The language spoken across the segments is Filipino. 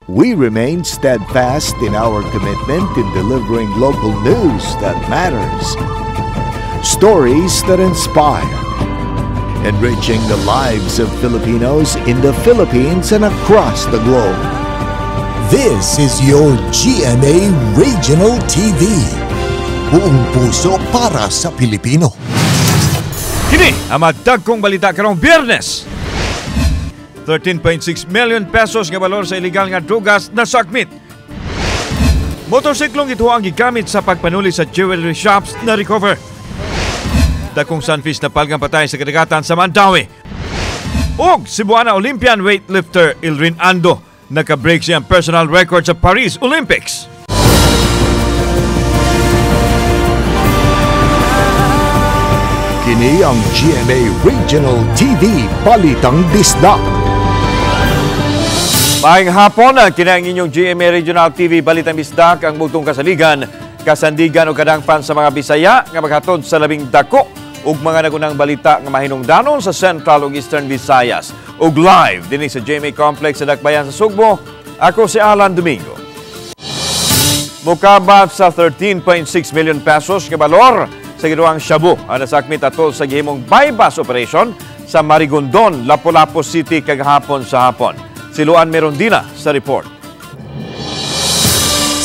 we remain steadfast in our commitment in delivering local news that matters, stories that inspire, enriching the lives of Filipinos in the Philippines and across the globe. This is your GMA Regional TV. Buong puso para sa Pilipino. Kini ang magdagkong balita karong Biyernes. 13.6 million pesos nga balor sa illegal nga drugas na sakmit. Motorsiklong ito ang gigamit sa pagpanuli sa jewelry shops na recover. Dakong sunfish na palgang patay sa kadagatan sa Mandawi. Og Cebuana Olympian weightlifter Ilrin Ando naka-break siyang personal record sa Paris Olympics. Kini ang GMA Regional TV Balitang Disdak. Maayong hapon, kini ang inyong GMA Regional TV Balitang Disdak, ang butong kasaligan, kasandigan o kadangpan sa mga Bisaya nga maghatod sa labing dako ug mga nagunang balita nga mahinungdanon sa Central ug Eastern Visayas. Ug live dinhi sa GMA Complex sa Dakbayan sa Sugbo, ako si Alan Domingo. Mukabat sa 13.6 million pesos nga balor sa ginuang shabu ang nasakmit atol sa gihimong bypass operation sa Marigondon, Lapu-Lapu City kagahapon sa hapon. Siluan Merondina sa report.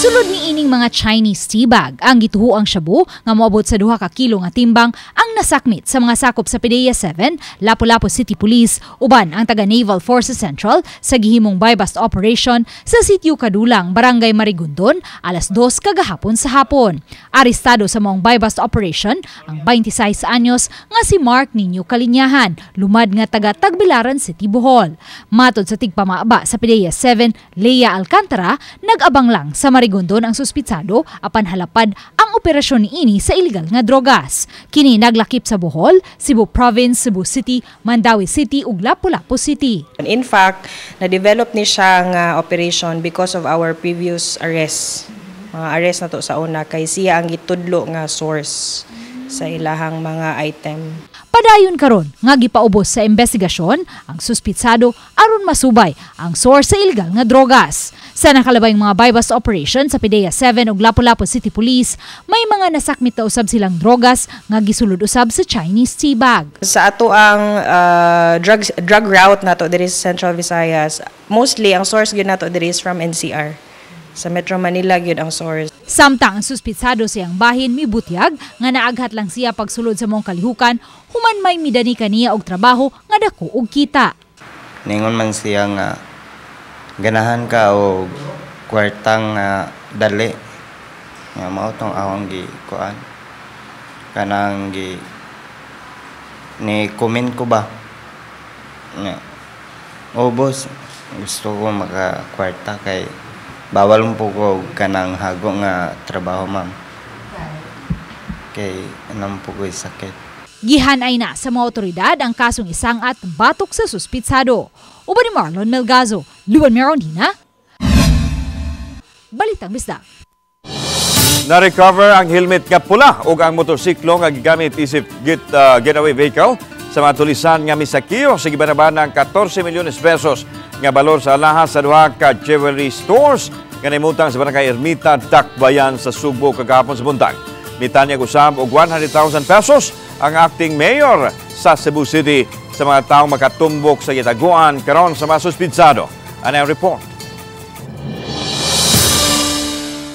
Sulod ni ining mga Chinese tea bag ang gituhuang shabu nga moabot sa 2 ka kilo nga timbang ang nasakmit sa mga sakop sa PDEA 7, Lapu-Lapu City Police uban ang taga Naval Forces Central sa gihimong buy-bust operation sa sitio Kadulang, Barangay Marigondon, alas 2 kagahapon sa hapon. Arestado sa maong buy-bust operation ang 26 anyos nga si Mark Nino Kalinyahan, lumad nga taga Tagbilaran City, Bohol. Matod sa tigpamaaba sa PDEA 7, Leia Alcantara, nag-abang lang sa Marigondon ang suspitsado apan halapad ang operasyon niini sa illegal nga drogas. Kini naglakip sa Bohol, Cebu Province, Cebu City, Mandawi City ug Lapu-Lapu City. In fact, na-develop ni siya nga operation because of our previous arrest. Mga arrest na to sa una kay siya ang gitudlo nga source sa ilahang mga item. Padayon karon nga gipaubos sa investigasyon ang suspitsado aron masubay ang source sa illegal nga drogas. Sa nakalabayng mga buy-bust operation sa PDEA 7 ug Lapu-Lapu City Police, may mga nasakmit na usab silang drogas nga gisulod usab sa Chinese tea bag. Sa ato ang drug route nato diri sa Central Visayas, mostly ang source gyud nato diri is from NCR. Sa Metro Manila gyud ang source. Samtang ang suspitsado siyang bahin mibutyag nga naaghat lang siya pagsulod sa mong kalihukan, human may midani kaniya og trabaho nga dako og kita. Ningon man siya nga ganahan ka o kwartang dali nga mao tong awang gi kuan kanang gi ni comment ko ba nga boss, gusto ko maka kwarta kay bawal mo po ko kanang hago nga trabaho ma'am kay anam po ko sakit. Gihanay na sa mga otoridad ang kasong isangat batok sa suspitsado. Uban ni Marlon Melgazo, Luan Merondina, Balitang Bisdak. Na-recover ang helmet nga pula o ang motorsiklo nga gigamit isip getaway vehicle sa mga tulisan nga misakiyo sa gibanaban ng 14 milyones pesos nga balor sa alahas sa 2 ka jewelry stores nga naimutang sa Barangay Ermita, Dakbayan sa Sugbo kagahapon sa buntag. Mitanyag usab og 100,000 pesos ang acting mayor sa Cebu City sa mga taong makatumbok sa gitaguan karon sa mga suspitsado. Ano ang report?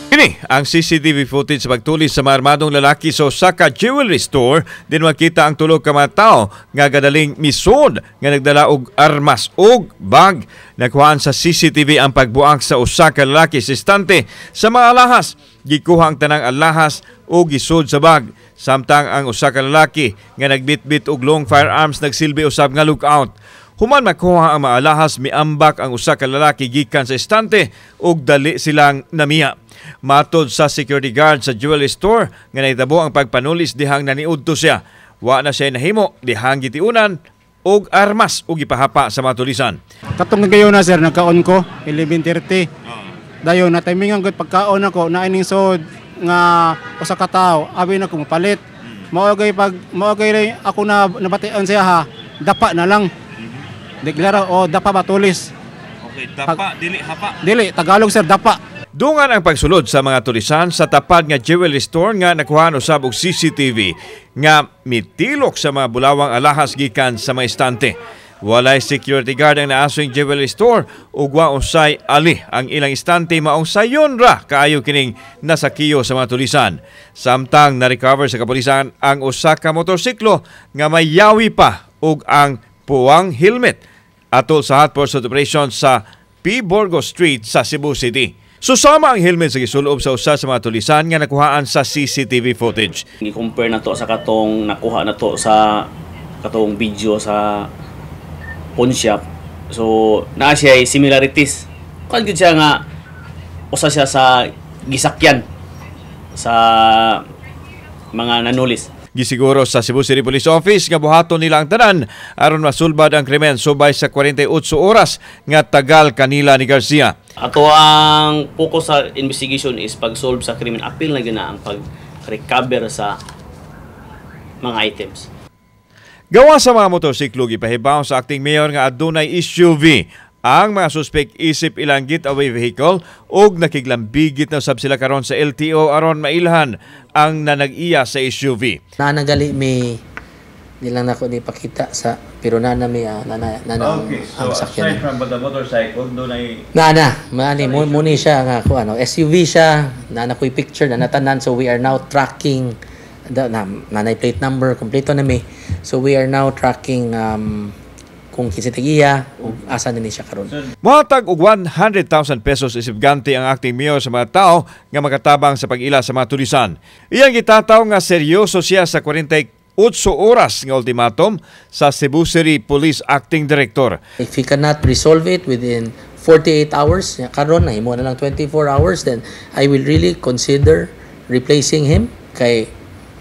Kini ang CCTV footage sa pagtulis sa mga armadong lalaki sa Osaka Jewelry Store. Din makita ang tulo ka mga tao nga gadaling misod nga nagdala og armas og bag. Nakuhaan sa CCTV ang pagbuak sa Osaka lalaki sa istante sa mga alahas. Gikuha ang tanang alahas o gisod sa bag. Samtang ang usa ka lalaki nga nagbitbit og long firearms nagsilbi usab nga lookout. Human makuha ang maalahas, miambak ang usa ka lalaki gikan sa istante ug dali silang namiya. Matod sa security guard sa jewelry store nga nahitabo ang pagpanulis dihang naniudto siya. Wa na siya nahimo dihang gitiunan og armas ug gipahapa sa mga tulisan. Katong gayon na sir, nagkaon ko 11:30. Dayon na timingan gud pagkaon ako na ining sod nga usa ka tawo abi na ko mapalit. Maogay ako na nabatian siya ha, dapa na lang. Deklara o dapa batulis. Okay, dapa, dili, hapa. Dili, Tagalog sir, dapa. Dungan ang pagsulod sa mga tulisan sa tapad nga jewelry store nga nakuhaan usab og CCTV nga mitilok sa mga bulawang alahas gikan sa mga estante. Walay security guard ang naaswing jewelry store ug wa usay ali ang ilang estante maong sayon ra kaayo kining nasakiyo sa mga tulisan. Samtang na-recover sa kapulisan ang usa ka motorsiklo nga may yawi pa ug ang puwang helmet atol sa hot pursuit operation sa P. Borgo Street sa Cebu City. Susama ang helmet sa gisulob sa usa sa mga tulisan nga nakuhaan sa CCTV footage. I-compare na to sa katong nakuha na to sa katong video sa pawn shop. So, naa siya similarities. Kung gud siya nga usa siya sa gisakyan sa mga nanulis. Gisiguro sa Cebu City Police Office nga buhaton nila ang tanan aron masulbad ang krimen subay sa 48 oras nga tagal kanila ni Garcia. Ato ang focus sa investigation is pag-solve sa krimen. Apil na gina ang pag-recover sa mga items. Gawa sa mga motorsiklo gipahibaw sa acting mayor nga adunay SUV. Ang mga suspect isip ilang getaway vehicle ug nakiglambigit na sab sila karon sa LTO aron mailhan ang nanag-iya sa SUV. Nagali may nilang nako ni pakita sa pero nanami ang sakyan. Aside from the motorcycle, doon ay muni siya nga ko ano SUV siya nakoy picture na natanan, so we are now tracking nanay plate number kompleto na mi, so we are now tracking kung kisitigiya o asa na siya karon. Mohatag og 100,000 pesos isip ganti ang acting mayor sa mga tao nga makatabang sa pag-ila sa mga tulisan. Iyang gitataw nga seryoso siya sa 48 oras nga ultimatum sa Cebu City Police Acting Director. If he cannot resolve it within 48 hours, karon na himo na lang 24 hours, then I will really consider replacing him kay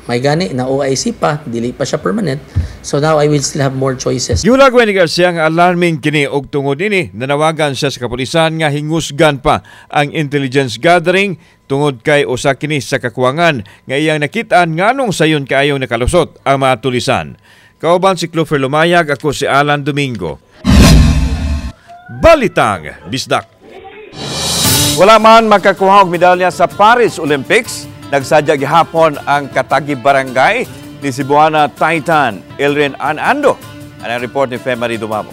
may gani na OIC pa, dili pa siya permanent. So now I will still have more choices. Giulagway ni Garcia nga alarming kini og tungod ini nanawagan siya sa kapulisan nga hingusgan pa ang intelligence gathering tungod kay usa kini sa kakuwangan nga iyang nakitaan nganong sayon kaayong nakalusot ang mga tulisan. Kauban si Clover Lumayag, ako si Alan Domingo. Balitang Bisdak. Wala man makakuha og medalya sa Paris Olympics. Nagsadya gihapon ang Katagi Barangay ni Cebuana Titan Elren Anando. Ang report ni Femari Dumamo.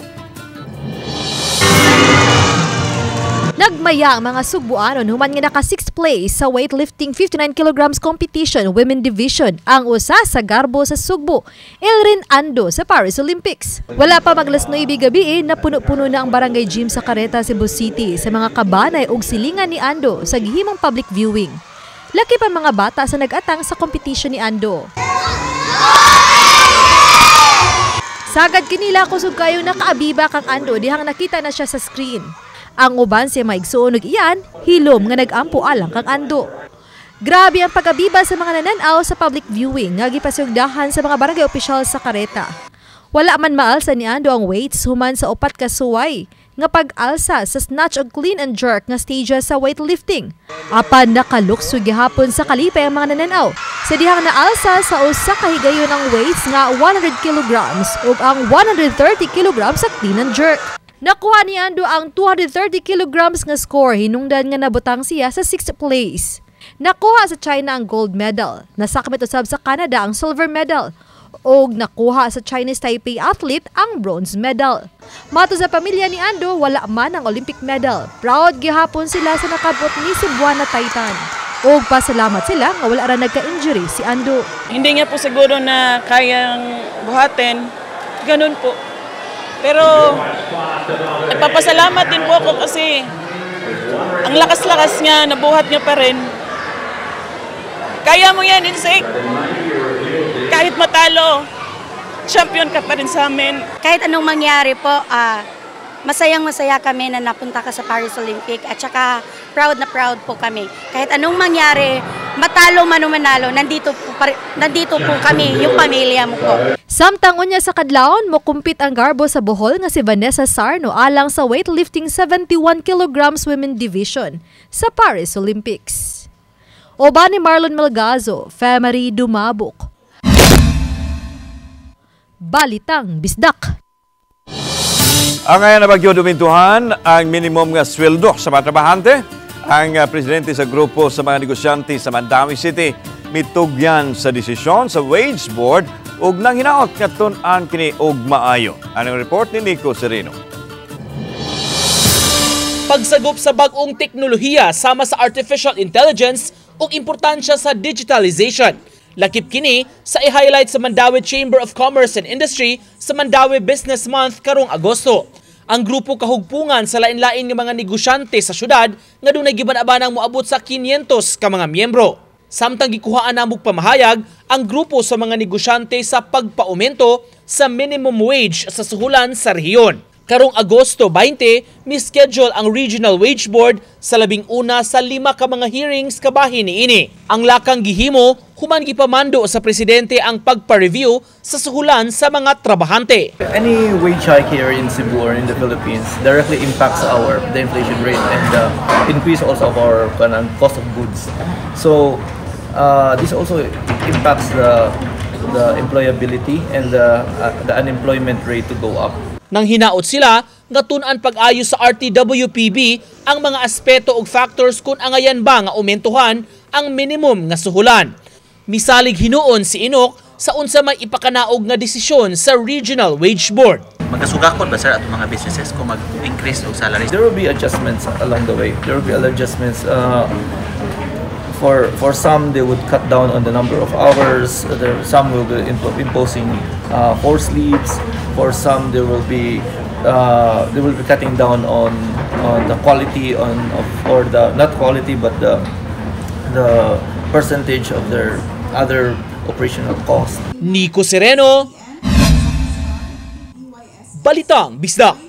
Nagmaya ang mga Sugbuanon human nga naka 6th place sa weightlifting 59 kilograms competition women division ang usa sa garbo sa Sugbo, Elren Ando sa Paris Olympics. Wala pa maglas 9 gabi na puno-puno na ang barangay gym sa Careta, Cebu City sa mga kabanay ug silingan ni Ando sa gihimong public viewing. Laki pa mga bata sa nag-atang sa competition ni Ando. Sagad kinila kusog kayo nakaabiba kang Ando dihang nakita na siya sa screen. Ang uban siya maigsuon og iyan, hilom nga nag-ampo alang kang Ando. Grabe ang pag-abiba sa mga nananaw sa public viewing nga gipasugdahan sa mga barangay opisyal sa Careta. Wala man maalsa ni Ando ang weights human sa 4 ka suway nga pag-alsa sa snatch ug clean and jerk nga stages sa weightlifting. Apan nakalukso gihapon sa kalipay ang mga nananaw sa dihang naalsa sa usa ka higayon ang weights nga 100 kilograms ug ang 130 kilograms sa clean and jerk. Nakuha ni Ando ang 230 kilograms nga score hinungdan nga nabutang siya sa 6th place. Nakuha sa China ang gold medal, nasakmit usab sa Canada ang silver medal, og nakuha sa Chinese Taipei athlete ang bronze medal. Mato sa pamilya ni Ando, wala man ang Olympic medal. Proud gihapon sila sa nakabot ni Cebuana Titan. Og pasalamat sila nga wala ra nagka-injury si Ando. Hindi niya po siguro na kayang buhatin, ganun po. Pero nagpapasalamat din po ako kasi ang lakas-lakas niya, nabuhat niya pa rin. Kaya mo yan, Insek. Kahit matalo, champion ka pa rin sa amin. Kahit anong mangyari po, masayang-masaya kami na napunta ka sa Paris Olympic at saka proud na proud po kami. Kahit anong mangyari, matalo man o manalo, nandito po kami, yung pamilya mo po. Samtang unya sa kadlawon mo kumpit ang garbo sa Bohol nga si Vanessa Sarno alang sa weightlifting 71 kilograms women division sa Paris Olympics. Oba ni Marlon Melgazo, Femari Dumabok. Balitang Bisdak. Ang ngayon na bagyo dumintuhan ang minimum nga sweldo sa mga trabahante. Ang presidente sa grupo sa mga negosyante sa Mandawi City mitugyan sa desisyon sa Wage Board ug nang hinaot nga tun-an kini og maayo. Anong report ni Nico Sereno? Pagsagop sa bag-ong teknolohiya sama sa artificial intelligence ug importansya sa digitalization. Lakip kini sa i-highlight sa Mandawi Chamber of Commerce and Industry sa Mandawi Business Month karong Agosto. Ang grupo kahugpungan sa lain-lain nga mga negosyante sa syudad nga dunay giban-abanang moabot sa 500 ka mga miyembro. Samtang gikuhaan namog pamahayag ang grupo sa mga negosyante sa pagpaumento sa minimum wage sa suhulan sa rehiyon. Karong Agosto 20, mi-schedule ang Regional Wage Board sa 11 sa 5 ka mga hearings kabahin niini. Ang lakang gihimo, human gipamando sa presidente ang pagpa-review sa suhulan sa mga trabahante. Any wage hike here in Cebu or in the Philippines directly impacts the inflation rate and the increase also of our cost of goods. So this also impacts the employability and the unemployment rate to go up. Nang hinaot sila, nga tun-an pag-ayos sa RTWPB ang mga aspeto ug factors kung angayan ba nga aumentuhan ang minimum nga suhulan. Misalig hinuon si Inok sa unsa may ipakanaog nga desisyon sa Regional Wage Board. Magasugakon ba sir atong mga businesses kung mag-increase og salaries? There will be adjustments along the way. There will be other adjustments. For some, they would cut down on the number of hours. Some will be imposing forced leaves. For some, they will be cutting down on the quality or the not quality but the percentage of their other operational costs. Nico Sereno, Balitang Bisdak.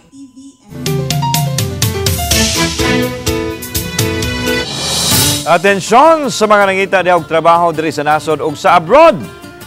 Atensyon sa mga nangita di og trabaho diri sa nasod ug sa abroad.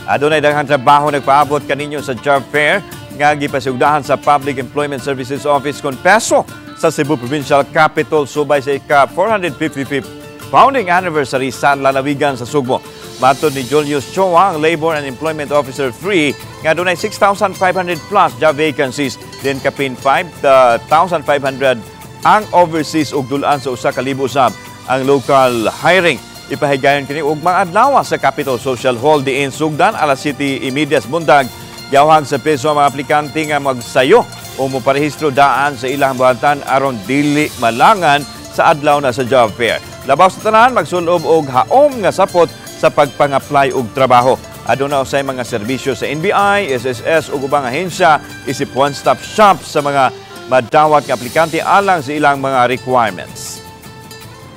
Adunay daghang trabaho nagpaabot kaninyo sa job fair nga gipasugdahan sa Public Employment Services Office kon Peso sa Cebu Provincial Capital subay sa ika-455th founding anniversary sa lalawigan sa Sugbo. Matod ni Julius Choa, ang Labor and Employment Officer 3, nga dunay 6,500 plus job vacancies, then kapin 5,500 ang overseas ug dulan sa usa ka libo usab ang local hiring. Ipahigayon kini og mga adlaw sa Capital Social Hall diin sugdan alas 7:30 bundag. Yawhang sa peso ang mga aplikante nga magsayo o moparehistro daan sa ilang buhatan aron dili malangan sa adlaw na sa job fair. Labaw sa tanan magsulob og haom nga sapot sa pagpang-apply og trabaho. Aduna usay mga serbisyo sa NBI, SSS ug ubang ahensya isip one-stop shop sa mga madawat nga aplikante alang sa ilang mga requirements.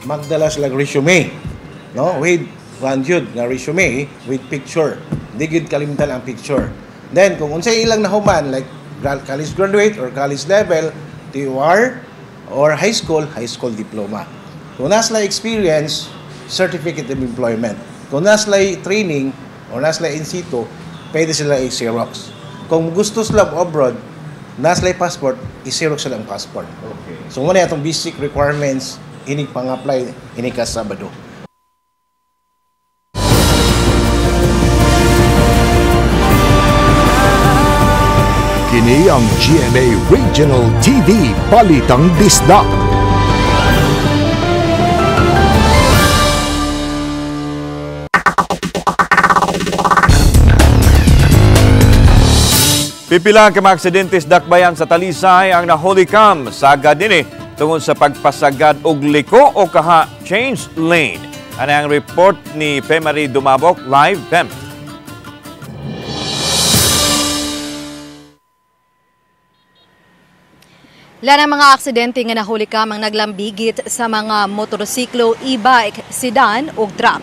Magdala sila resume, no? With jud nga resume with picture. Di gid kalimtan ang picture. Then kung unsay ilang nahuman like college graduate or college level, TOR or high school diploma. Kung nasa experience, certificate of employment. Kung nasa training or nasa in situ, pwede sila i-Xerox. Kung gusto sila abroad, nasa passport, i-Xerox sila ang passport. Okay. So muna itong basic requirements inig pang-apply inig ka Sabado. Kini ang GMA Regional TV Balitang Bisdak. Pipila ka mga aksidentes dakbayan sa Talisay ang naholikam sagad dinhi tungod sa pagpasagad og liko o kaha change lane. Ano ang report ni Pemari Dumabok, live Pem. Lanang mga aksidente nga nahulikam ang naglambigit sa mga motorsiklo, e-bike, sedan ug truck.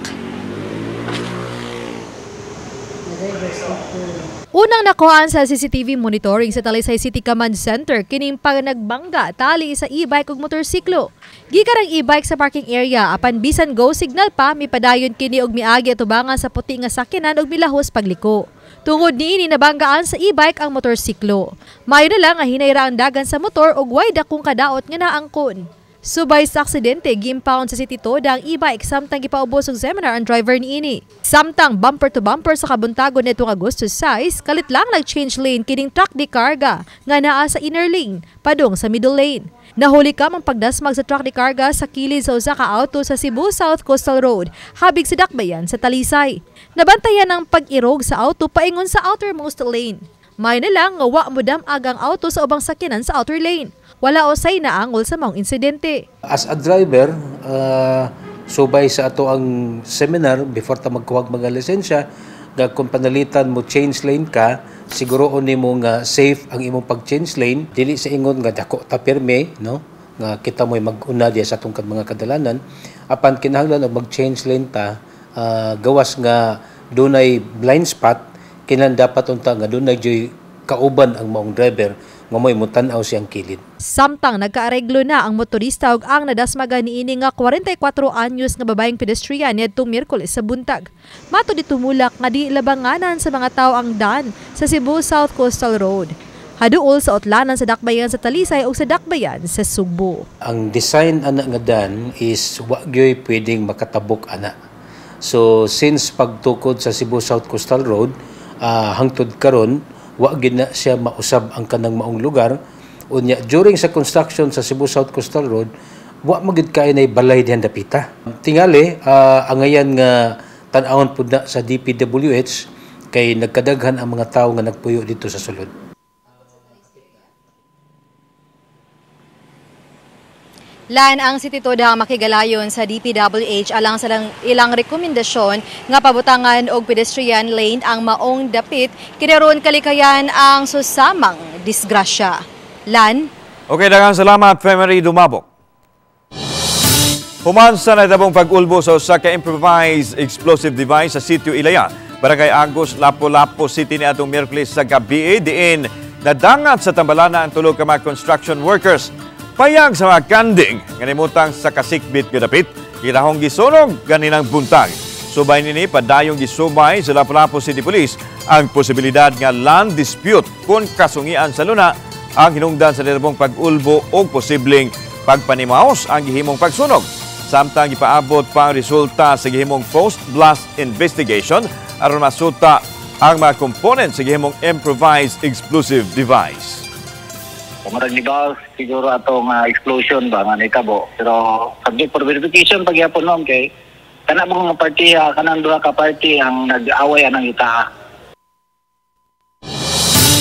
Unang nakuhaan sa CCTV monitoring sa Talisay City Command Center kining pag nagbangga tali sa e-bike ug motorsiklo. Gikan ang e-bike sa parking area apan bisan go signal pa mipadayon kini og miagi atubangan sa puti nga sakyanan ug milahos pagliko. Tungod niini nabanggaan sa e-bike ang motorsiklo. Mayo na lang nga hinayra ang dagan sa motor ug way dakong kadaot nga naangkon. Subay sa aksidente, gimpound sa City Toda ang e-bike samtang gipaubos og seminar ang driver niini. Samtang bumper to bumper sa kabuntagon nitong Agosto 6, kalit lang nag-change lane kining truck di karga nga naa sa inner lane, padung sa middle lane. Nahuli ka mang pagdasmag sa truck di karga sa kilid sa usa ka auto sa Cebu South Coastal Road, habig sa dakbayan sa Talisay. Nabantayan ang pag-irog sa auto paingon sa outermost lane. May na lang nga wa mo damag ang auto sa ubang sakyanan sa outer lane. Wala usay na angol sa maong insidente. As a driver, subay sa ato ang seminar before ta magkuwag mga lisensya, nga kung panalitan mo change lane ka, siguroon nimo nga safe ang imong pag-change lane, dili sa ingon nga dako ta pirme, no? Nga kita mo'y mag-una diya sa tungkad mga kadalanan, apan kinahanglan og mag-change lane ta, gawas nga dunay blind spot, kinahanglan dapat unta nga dunay joy kauban ang maong driver nga mo'y mutan-aw siyang kilid. Samtang nagkaareglo na ang motorista ug ang nadasmaga niini nga 44 anyos nga babaeng pedestrian niadtong Miyerkules sa buntag. Mato dito mulak nga di labanganan sa mga tawo ang daan sa Cebu South Coastal Road. Haduol sa utlanan sa dakbayan sa Talisay ug sa dakbayan sa Subo. Ang design ana nga daan is wa gyoy pwedeng makatabok ana. So since pagtukod sa Cebu South Coastal Road, hangtod karon wa gid na siya mausab ang kanang maong lugar. Unya during sa construction sa Cebu South Coastal Road, wa magid kay nay balay dihan dapita. Tingali angayan nga tan-awon pud na sa DPWH kay nagkadaghan ang mga tawo nga nagpuyo dito sa sulod. Lan ang City Toda makigalayon sa DPWH alang sa ilang rekomendasyon nga pabutangan og pedestrian lane ang maong dapit kinaron kalikayan ang susamang disgrasya. Lan? Okay, daghang salamat, Femery Dumabok. Human sa natabong pag-ulbo sa usa ka improvised explosive device sa Sitio Ilaya, Barangay Agos, Lapu-Lapu City ni atong Miyerkules sa gabi, diin nadangat sa tambalana ang tulo ka mga construction workers. Payag sa mga kanding, ganimutang sa kasikbit gadapit, kirahong gisunog ganinang buntag. Subay nini, padayong gisubay sa Lapu-Lapu City Police ang posibilidad nga land dispute kung kasungian sa luna ang hinungdan sa nirabong pag-ulbo o posibleng pagpanimaos ang gihimong pagsunog. Samtang ipaabot pa ang resulta sa gihimong post-blast investigation aron masuta ang mga components sa gihimong improvised explosive device. Kumarag siguro atong explosion ba nga nitabo, pero subject for verification pagyapon noon kay kana mga partiya, kanang duha ka party ang nag-away anang ita.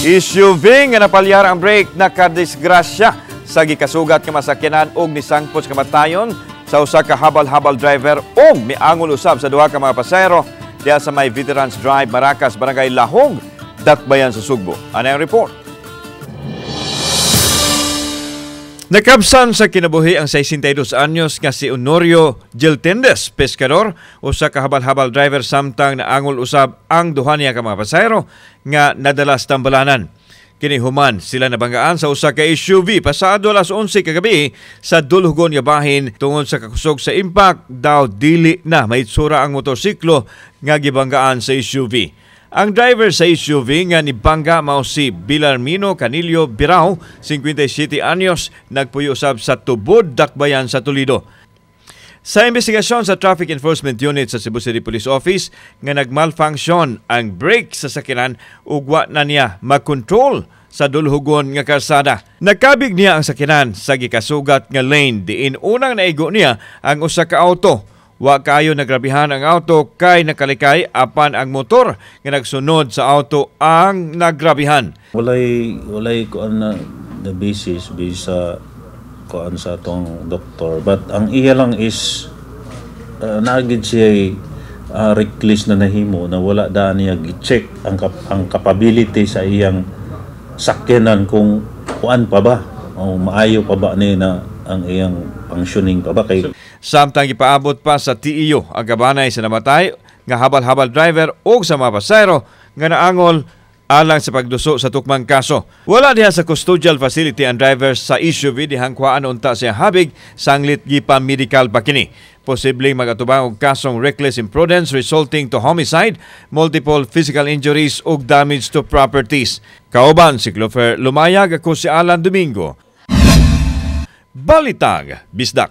SUV nga napalyar ang brake nakadisgrasya sa gikasugat nga masakyanan og nisangpot kamatayon sa usa ka habal-habal driver og miangol usab sa duha ka mga pasahero diya sa may Veterans Drive, Maracas, Barangay Lahog, Dakbayan sa Sugbo. Ano ang report? Nakabsan sa kinabuhi ang 62 anyos nga si Honorio Giltendes, peskador, usa ka habal-habal driver samtang naangol usab ang duha niya ka mga pasahero nga nadala sa tambalanan. Kini human sila nabanggaan sa usa ka SUV pasado alas 11 kagabi sa dulhugon nga bahin tungod sa kakusog sa impact daw dili na maitsura ang motorsiklo nga gibanggaan sa SUV. Ang driver sa SUV nga nibangga mao si Bilarmino Canillo Birao, 57 anyos, nagpuyo usab sa Tubod, Dakbayan sa Toledo. Sa investigasyon sa Traffic Enforcement Unit sa Cebu City Police Office nga nagmalfunction ang brake sa sakyanan ug wa na niya makontrol sa dulhugon nga kalsada. Nagkabig niya ang sakyanan sa gikasugat nga lane diin unang naigo niya ang usa ka auto. Wa kayo nagrabihan ang auto kay nakalikay apan ang motor nga nagsunod sa auto ang nagrabihan. Walay kuan na the basis sa kuan sa atong doktor, but ang iya lang is naagid siya reckless na nahimo na wala daan niya gi-check ang capability sa iyang sakyanan kung kuan pa ba o maayo pa ba ni na ang iyang functioning pa ba kay. Samtang ipaabot pa sa TEO ang kabanay sa namatay nga habal-habal driver o sa mga pasahero nga naangol alang sa pagduso sa tukmang kaso. Wala diha sa custodial facility ang driver sa SUV dihang kuhaan unta siya habig sanglit gipa medical pa kini. Posibleng magatubang og kasong reckless imprudence resulting to homicide, multiple physical injuries ug damage to properties. Kauban si Clover Lumayag, ako si Alan Domingo. Balitang Bisdak.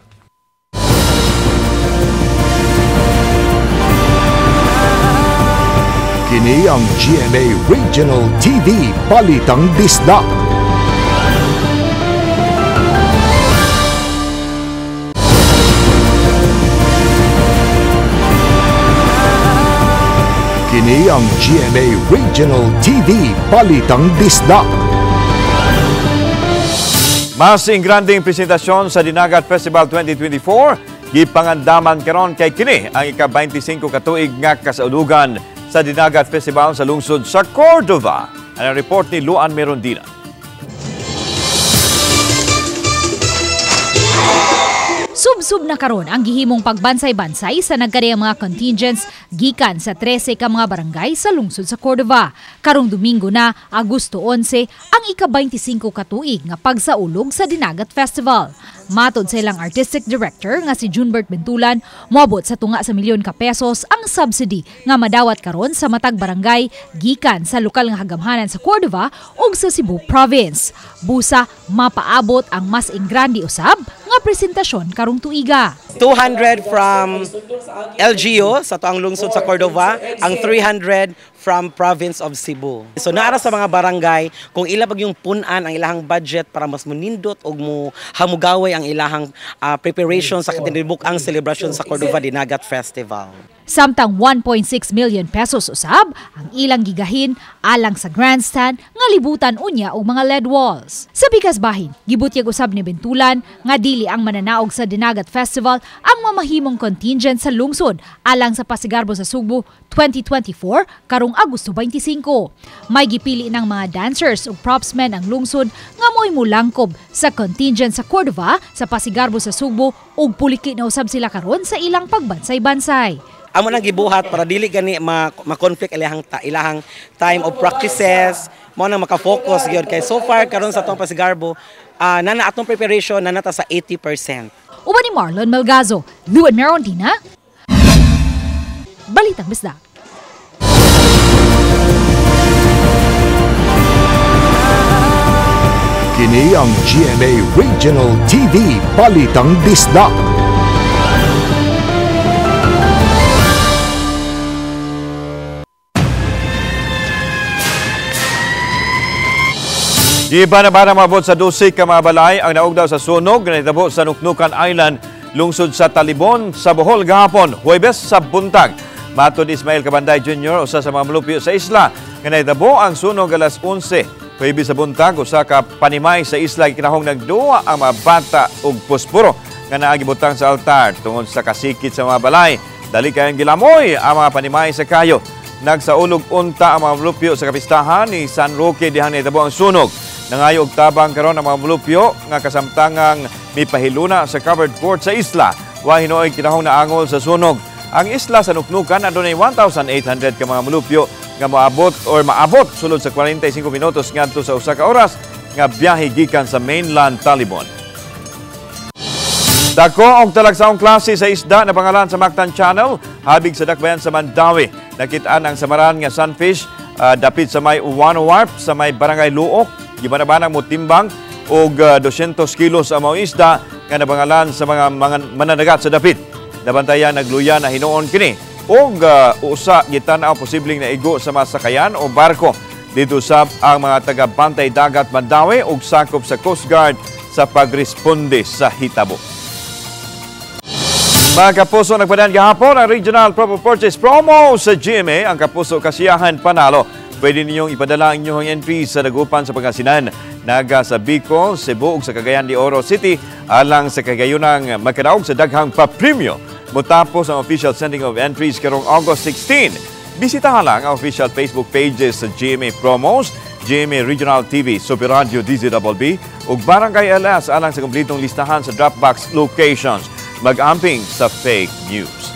Kini ang GMA Regional TV Balitang Bisdak. Kini ang GMA Regional TV Balitang Bisdak. Masing granding presentasyon sa Dinagat Festival 2024, gipangandaman karon kay kini ang ika-25 katuig nga kasaulugan sa Dinagat Festival sa lungsod sa Cordova. Ang report ni Luan Merondina. Sub-sub na karon ang gihimong pagbansay-bansay sa nagkadayang mga contingents gikan sa 13 ka mga barangay sa lungsod sa Cordova. Karong Domingo na, Agosto 11, ang ika-25 katuig nga pagsaulog sa Dinagat Festival. Matod sa ilang artistic director nga si Junbert Bentulan, moabot sa tunga sa milyon ka pesos ang subsidy nga madawat karon sa matag barangay gikan sa lokal nga hagamhanan sa Cordova ug sa Cebu Province. Busa mapaabot ang mas ingrandi usab nga presentasyon karong tuiga. 200 from LGU sa tuang lungsod sa Cordova, ang 300 from province of Cebu. So naara sa mga barangay kung ila pag yung punan ang ilahang budget para mas munindot og mo hamugaway ang ilahang preparation sa kinibuk-ang celebration sa Cordova Dinagat Festival. Samtang 1.6 million pesos usab ang ilang gigahin alang sa grandstand nga libutan unya og mga LED walls. Sa bigas bahin, gibutyag usab ni Bentulan nga dili ang mananaog sa Dinagat Festival ang mamahimong contingent sa lungsod alang sa Pasigarbo sa Sugbo 2024 karong Agosto 25. May gipili ng mga dancers ug propsmen ang lungsod nga mo'y mulangkob sa contingent sa Cordova sa Pasigarbo sa Sugbo ug puliki na usab sila karon sa ilang pagbansay-bansay. Amo nang gibuhat para dili gani ma-conflict ilahang time of practices, mo nang maka-focus gyud kay so far karon sa tong Pasigarbo nana atong preparation nanata sa 80%. Uban ni Marlon Melgazo, Luan Merondina, Balitang Bisdak. Kini ang GMA Regional TV Balitang Bisdak. Gibanabana mabot sa 12 ka mga balay ang naugdaw sa sunog na itabo sa Nuknukan Island, lungsod sa Talibon, sa Bohol gahapon, Huwebes sa buntag. Matod Ismael Cabanday Jr., usa sa mga malupyo sa isla, nga naitabo ang sunog alas 11. Huwebes sa buntag, usa ka panimay sa isla kinahong nagduwa ang mga bata ug puspuro nga naagibutang sa altar tungod sa kasikit sa mga balay. Dali kayang gilamoy ang mga panimay sa kayo. Nagsaulog unta ang mga malupyo sa kapistahan ni San Roque dihang naitabo ang sunog. Nangayo og tabang karon ang mga mulupyo nga kasamtangang mipahiluna sa covered court sa isla. Wa hinoy kinahong naangol sa sunog. Ang isla sa Nuknukan adunay 1,800 ka mga mulupyo nga maabot sulod sa 45 minutos ngadto sa usa ka oras nga biyahe gikan sa mainland Talibon. Dako og talagsaong klase sa isda na pangalan sa Mactan Channel, habig sa dakbayan sa Mandawi. Nakitaan ang samaran nga sunfish dapit sa may Uwano Warp sa may Barangay Luok. Gibanabanang mo timbang og 200 kilos ang mga isda nga nabangalan sa mga mananagat sa dapit. Nabantayan nagluya na hinuon kini og usa gitanaw posibleng naigo sa masakayan o barko. Dito sab ang mga taga-bantay dagat Mandawi og sakop sa Coast Guard sa pagresponde sa hitabo. Mga kapuso, nagpadaan gahapon ang Regional Proper Purchase Promo sa GMA, ang Kapuso Kasiyahan Panalo. Pwede ninyong ipadala ang inyong entries sa dagupan sa Pangasinan, Naga sa Bicol, Cebu ug sa Cagayan de Oro City alang sa kagayunang makadaog sa daghang pa-premyo. Mutapos ang official sending of entries karong August 16. Bisitahan lang ang official Facebook pages sa GMA Promos, GMA Regional TV, Super Radio DZBB ug Barangay LS alang sa kumplitong listahan sa Dropbox locations. Mag-amping sa fake news.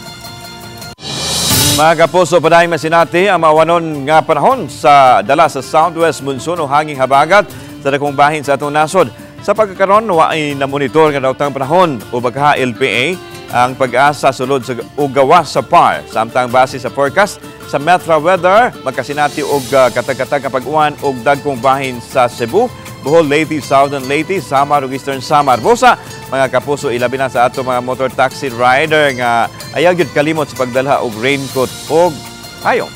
Mga kapuso, padayon masinati ang mawanon nga panahon sa dala sa southwest monsoon o hanging habagat sa dakong bahin sa atong nasod. Sa pagkakaroon, waay na monitor nga daw tang panahon o bagha LPA ang pag-asa sulod sa ugawas sa PAR. Samtang base sa forecast sa Metro Weather, magkasinati og katag-katag nga pag-uwan og dagkong bahin sa Cebu, Bohol, Leyte, Southern Leyte, Samar ug Eastern Samar. Busa, mga kapuso, ilabi na sa ato mga motor taxi rider nga ayaw gyud kalimot sa pagdala og raincoat og payong.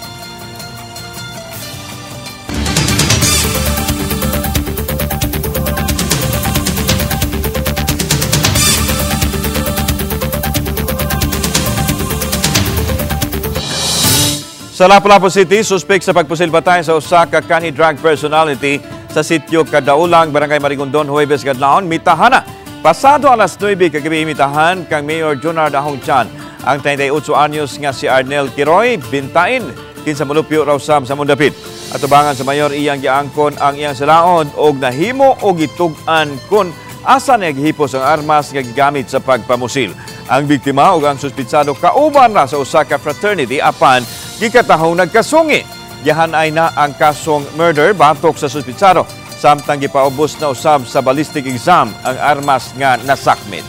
Sa Lapu-Lapu City, suspect sa pagpusil-patay sa usa ka kanhi drug personality sa sitio Kadaulang, Barangay Marigondon, Huwebes kadlawon, mitahana. Pasado alas 9 kagabi imitahan kang Mayor Junard Ahong Chan ang 38 anyos nga si Arnel Kiroy bintain kinsa molupyo raw sa mundapit. Atubangan sa mayor iyang giangkon ang iyang salaod og nahimo og gitug-an kun asa naghihipos ang armas nga gigamit sa pagpamusil. Ang biktima ug ang suspitsado kauban ra sa usa ka fraternity apan gikatahong nagkasungi. Gihanay na ang kasong murder batok sa suspitsado. Samtang gipaubos na usab sa ballistic exam ang armas nga nasakmit.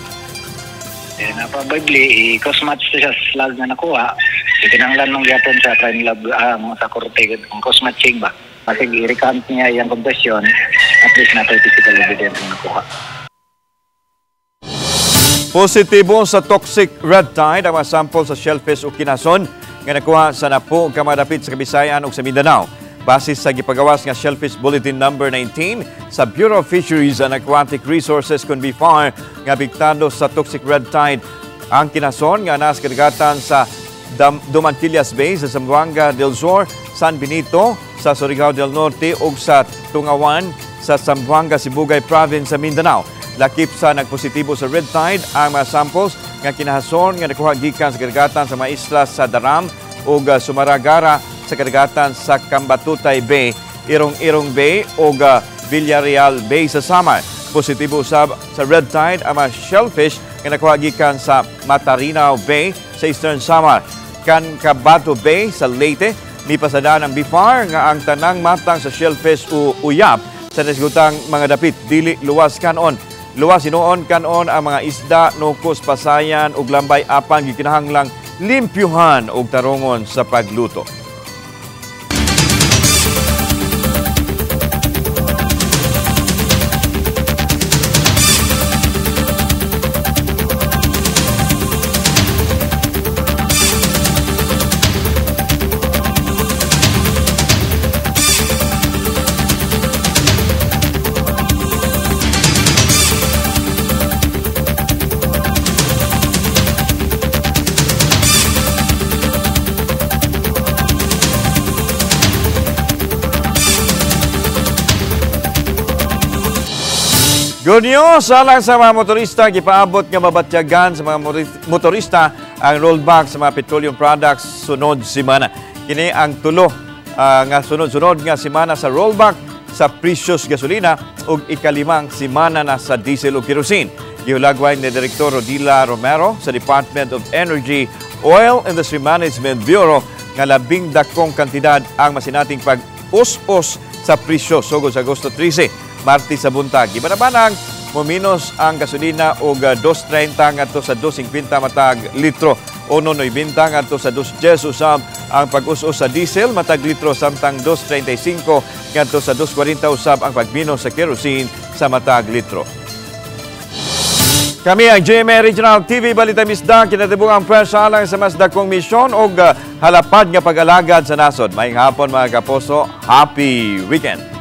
Probably, cosmatch siya sa slag na nakuha. Itinanglan ng yapon sa crime lab sa korte ang cosmatching ba. Kasi i-recount niya yung confession, at least na physical evidence na nakuha. Positibo sa toxic red tide ang mga sample sa shellfish o kinason nga nakuha sa Napo ka madapit sa Kabisayan ug sa Mindanao. Base sa gipagawas nga Shellfish Bulletin number 19 sa Bureau of Fisheries and Aquatic Resources kun BFAR nga apektado sa toxic red tide ang kinason nga nas kadagatan sa Dumantillas Bay sa Zamboanga del Sur, San Benito sa Surigao del Norte ug sa Tungawan sa Zamboanga, Sibugay Province sa Mindanao. Lakip sa nagpositibo sa red tide ang mga samples nga kinahason nga nakuha gikan sa kadagatan sa mga isla sa Daram ug Sumaragara sa kadagatan sa Cambatutay Bay, Irong-Irong Bay ug Villarreal Bay sa Samar. Positibo usab sa red tide ang mga shellfish nga nakuha gikan sa Matarinaw Bay sa Eastern Samar, Cancabato Bay sa Leyte. Nipasadaan ang BFAR nga ang tanang matang sa shellfish o uyap sa nasgutang mga dapit dili luwas kanon. Luwas hinuon kanon ang mga isda, nukos, pasayan ug lambay apan gikinahanglang limpyuhan og tarungon sa pagluto. Good news! Alang sa mga motorista, gipaabot nga mabatyagan sa mga motorista ang rollback sa mga petroleum products sunod simana. Kini ang tulo nga sunod-sunod nga simana sa rollback sa presyos gasolina ug ikalimang simana na sa diesel ug kerosene. Gihulagway ni Direktor Rodila Romero sa Department of Energy Oil Industry Management Bureau nga labing dakong kantidad ang masinating pag-us-us sa presyo sugod sa Agosto 13. Martes sa buntag. Gibanabanang muminos ang gasolina og 2.30 ngadto sa 2.50 matag litro. 1.90 ngadto sa 2.10 usab ang pag-us-us sa diesel matag litro samtang 2.35 ngadto sa 2.40 usab ang pagminos sa kerosene sa matag litro. Kami ang GMA Regional TV Balita Misda kinatibuk ang pwersa alang sa mas dakong misyon og halapad nga pag-alagad sa nasod. Maayong hapon mga kapuso. Happy weekend.